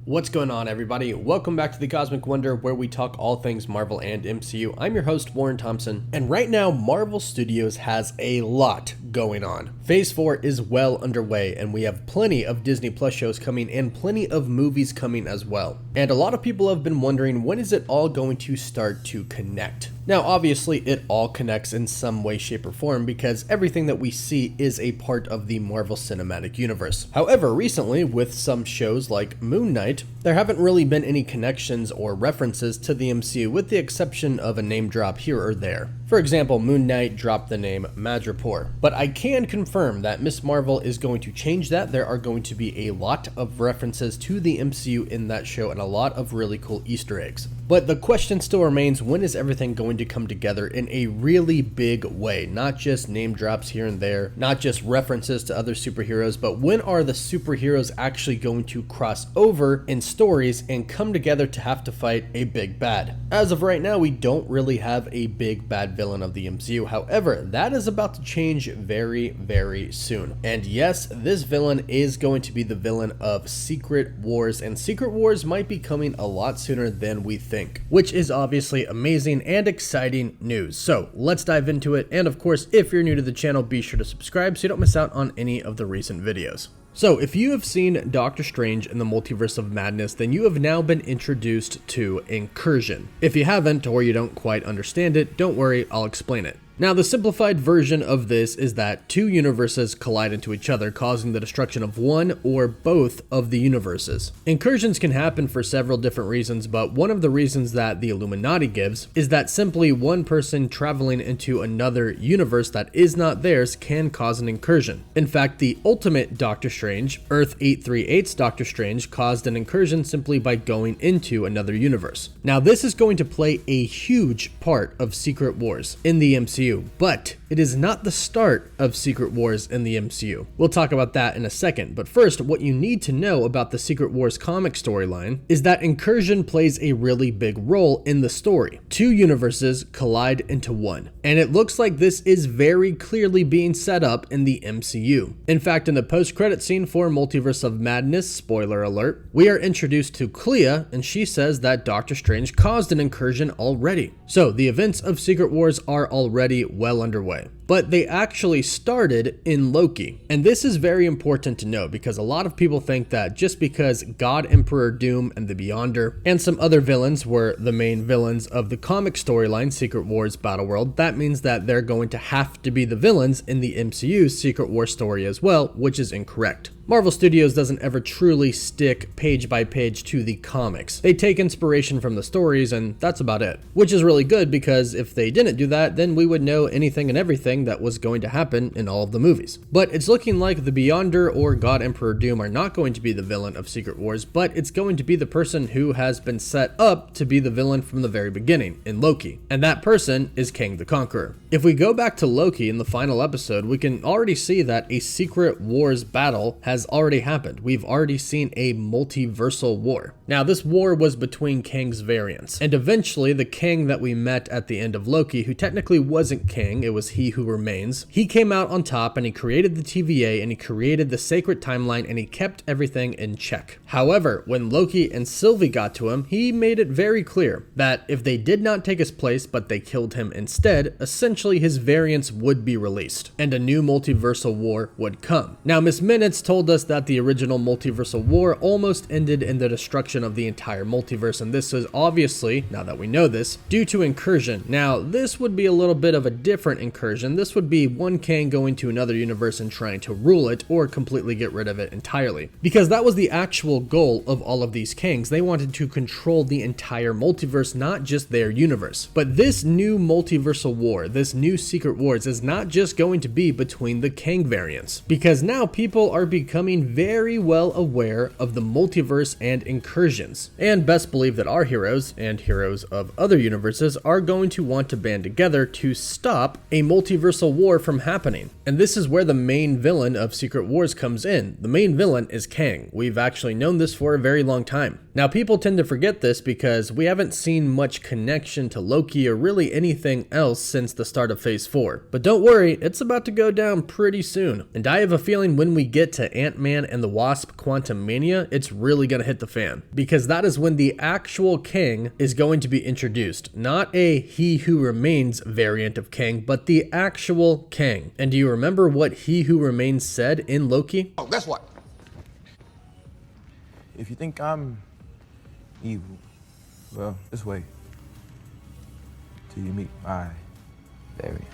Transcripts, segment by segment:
What's going on, everybody? Welcome back to the Cosmic Wonder, where we talk all things Marvel and MCU. I'm your host, Warren Thompson, and right now, Marvel Studios has a lot going on. Phase 4 is well underway, and we have plenty of Disney Plus shows coming and plenty of movies coming as well. And a lot of people have been wondering, when is it all going to start to connect? Now, obviously, it all connects in some way, shape, or form because everything that we see is a part of the Marvel Cinematic Universe. However, recently, with some shows like Moon Knight, there haven't really been any connections or references to the MCU with the exception of a name drop here or there. For example, Moon Knight dropped the name Madripoor. But I can confirm that Ms. Marvel is going to change that. There are going to be a lot of references to the MCU in that show and a lot of really cool Easter eggs. But the question still remains, when is everything going to come together in a really big way? Not just name drops here and there, not just references to other superheroes, but when are the superheroes actually going to cross over in stories and come together to have to fight a big bad? As of right now, we don't really have a big bad villain of the MCU. However, that is about to change very, very soon. And yes, this villain is going to be the villain of Secret Wars, and Secret Wars might be coming a lot sooner than we think, which is obviously amazing and exciting news. So let's dive into it. And of course, if you're new to the channel, be sure to subscribe so you don't miss out on any of the recent videos. So if you have seen Doctor Strange in the Multiverse of Madness, then you have now been introduced to incursion. If you haven't, or you don't quite understand it, don't worry, I'll explain it. Now, the simplified version of this is that two universes collide into each other, causing the destruction of one or both of the universes. Incursions can happen for several different reasons, but one of the reasons that the Illuminati gives is that simply one person traveling into another universe that is not theirs can cause an incursion. In fact, the ultimate Doctor Strange, Earth 838's Doctor Strange, caused an incursion simply by going into another universe. Now, this is going to play a huge part of Secret Wars in the MCU. But it is not the start of Secret Wars in the MCU. We'll talk about that in a second, but first, what you need to know about the Secret Wars comic storyline is that incursion plays a really big role in the story. Two universes collide into one, and it looks like this is very clearly being set up in the MCU. In fact, in the post-credit scene for Multiverse of Madness, spoiler alert, we are introduced to Clea, and she says that Doctor Strange caused an incursion already. So the events of Secret Wars are already well underway. But they actually started in Loki. And this is very important to know because a lot of people think that just because God Emperor Doom and the Beyonder and some other villains were the main villains of the comic storyline Secret Wars Battleworld, that means that they're going to have to be the villains in the MCU's Secret War story as well, which is incorrect. Marvel Studios doesn't ever truly stick page by page to the comics. They take inspiration from the stories and that's about it. Which is really good because if they didn't do that, then we would know anything and everything that was going to happen in all of the movies. But it's looking like the Beyonder or God Emperor Doom are not going to be the villain of Secret Wars, but it's going to be the person who has been set up to be the villain from the very beginning in Loki. And that person is Kang the Conqueror. If we go back to Loki in the final episode, we can already see that a Secret Wars battle has already happened. We've already seen a multiversal war. Now, this war was between Kang's variants, and eventually the Kang that we met at the end of Loki, who technically wasn't Kang, it was He Who Remains, he came out on top and he created the TVA and he created the sacred timeline and he kept everything in check. However, when Loki and Sylvie got to him, he made it very clear that if they did not take his place but they killed him instead, essentially his variants would be released and a new multiversal war would come. Now, Miss Minutes told us that the original multiversal war almost ended in the destruction of the entire multiverse, and this is obviously, now that we know this, due to incursion. Now, this would be a little bit of a different incursion. This would be one Kang going to another universe and trying to rule it or completely get rid of it entirely. Because that was the actual goal of all of these Kangs. They wanted to control the entire multiverse, not just their universe. But this new multiversal war, this new Secret Wars, is not just going to be between the Kang variants, because now people are becoming very well aware of the multiverse and incursions. And best believe that our heroes, and heroes of other universes, are going to want to band together to stop a multiversal war from happening. And this is where the main villain of Secret Wars comes in. The main villain is Kang. We've actually known this for a very long time. Now, people tend to forget this because we haven't seen much connection to Loki or really anything else since the start of Phase 4. But don't worry, it's about to go down pretty soon. And I have a feeling when we get to Ant-Man and the Wasp Quantumania, it's really going to hit the fan, because that is when the actual Kang is going to be introduced. Not a He Who Remains variant of Kang, but the actual Kang. And do you remember what He Who Remains said in Loki? Oh, that's what. If you think I'm evil, well, just wait till you meet my variants.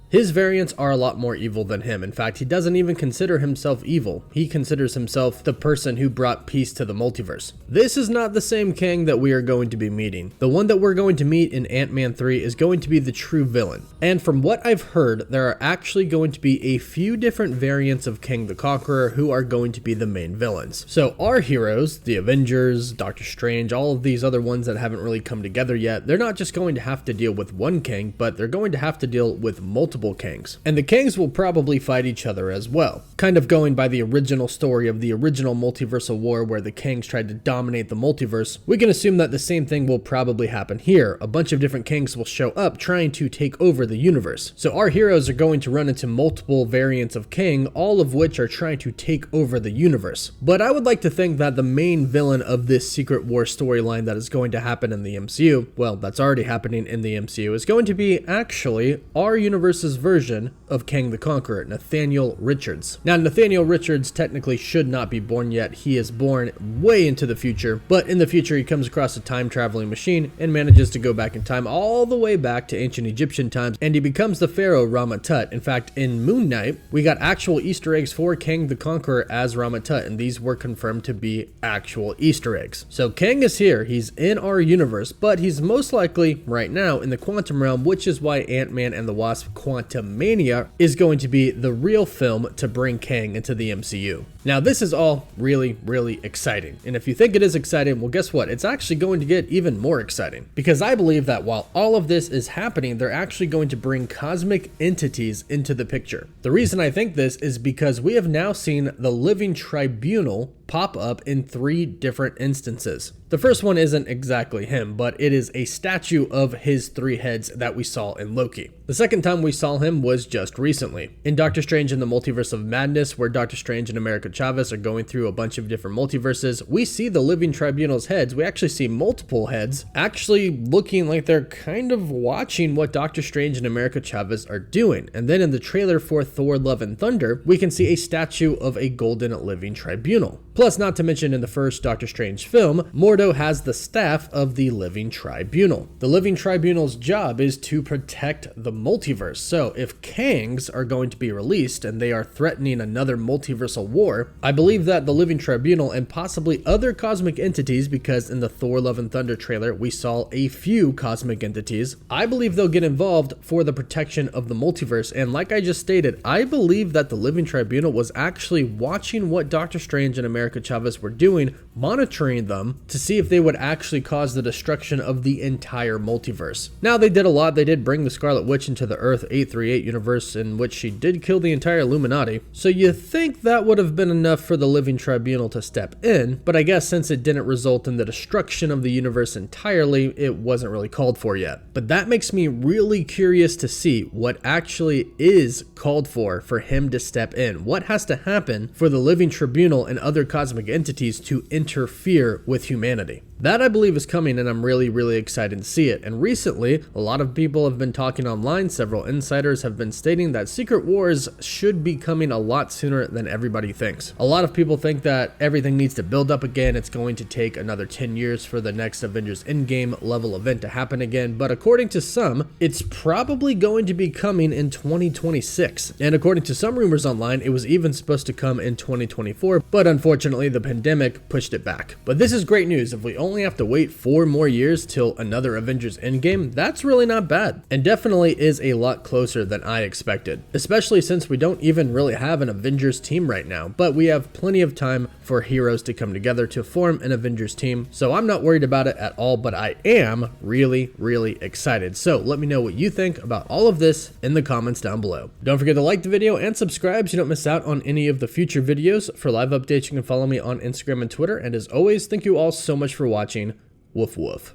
His variants are a lot more evil than him. In fact, he doesn't even consider himself evil. He considers himself the person who brought peace to the multiverse. This is not the same Kang that we are going to be meeting. The one that we're going to meet in Ant-Man 3 is going to be the true villain. And from what I've heard, there are actually going to be a few different variants of Kang the Conqueror who are going to be the main villains. So our heroes, the Avengers, Doctor Strange, all of these other ones that haven't really come together yet, they're not just going to have to deal with one Kang, but they're going to have to deal with multiple Kangs. And the Kangs will probably fight each other as well. Kind of going by the original story of the original multiversal war where the Kangs tried to dominate the multiverse, we can assume that the same thing will probably happen here. A bunch of different Kangs will show up trying to take over the universe. So our heroes are going to run into multiple variants of Kang, all of which are trying to take over the universe. But I would like to think that the main villain of this Secret War storyline that is going to happen in the MCU, well, that's already happening in the MCU, is going to be actually our universe's version of Kang the Conqueror, Nathaniel Richards. Now, Nathaniel Richards technically should not be born yet. He is born way into the future, but in the future he comes across a time-traveling machine and manages to go back in time all the way back to ancient Egyptian times, and he becomes the pharaoh Rama-Tut. In fact, in Moon Knight, we got actual Easter eggs for Kang the Conqueror as Rama-Tut, and these were confirmed to be actual Easter eggs. So Kang is here, he's in our universe, but he's most likely right now in the quantum realm, which is why Ant-Man and the Wasp Quantumania is going to be the real film to bring Kang into the MCU. Now, this is all really, really exciting. And if you think it is exciting, well, guess what? It's actually going to get even more exciting, because I believe that while all of this is happening, they're actually going to bring cosmic entities into the picture. The reason I think this is because we have now seen the Living Tribunal pop up in 3 different instances. The first one isn't exactly him, but it is a statue of his 3 heads that we saw in Loki. The second time we saw him was just recently. In Doctor Strange in the Multiverse of Madness, where Doctor Strange and America Chavez are going through a bunch of different multiverses, we see the Living Tribunal's heads. We actually see multiple heads actually looking like they're kind of watching what Doctor Strange and America Chavez are doing. And then in the trailer for Thor: Love and Thunder, we can see a statue of a golden living tribunal. Plus, not to mention in the first Doctor Strange film, Mordo has the staff of the Living Tribunal. The Living Tribunal's job is to protect the multiverse. So if Kangs are going to be released and they are threatening another multiversal war, I believe that the Living Tribunal and possibly other cosmic entities, because in the Thor: Love and Thunder trailer we saw a few cosmic entities, I believe they'll get involved for the protection of the multiverse. And like I just stated, I believe that the Living Tribunal was actually watching what Doctor Strange and America Chavez were doing, monitoring them to see if they would actually cause the destruction of the entire multiverse. Now, they did a lot. They did bring the Scarlet Witch into the Earth 838 universe, in which she did kill the entire Illuminati. So you think that would have been enough for the Living Tribunal to step in, but I guess since it didn't result in the destruction of the universe entirely, it wasn't really called for yet. But that makes me really curious to see what actually is called for him to step in. What has to happen for the Living Tribunal and other cosmic entities to interfere with humanity? That, I believe, is coming, and I'm really, really excited to see it. And recently, a lot of people have been talking online. Several insiders have been stating that Secret Wars should be coming a lot sooner than everybody thinks. A lot of people think that everything needs to build up again. It's going to take another 10 years for the next Avengers Endgame level event to happen again. But according to some, it's probably going to be coming in 2026. And according to some rumors online, it was even supposed to come in 2024. But unfortunately, the pandemic pushed it back. But this is great news. If we only have to wait 4 more years till another Avengers Endgame, that's really not bad, and definitely is a lot closer than I expected, especially since we don't even really have an Avengers team right now, but we have plenty of time for heroes to come together to form an Avengers team, so I'm not worried about it at all, but I am really, really excited. So let me know what you think about all of this in the comments down below. Don't forget to like the video and subscribe so you don't miss out on any of the future videos. For live updates, you can follow me on Instagram and Twitter, and as always, thank you all so much for watching. Woof woof.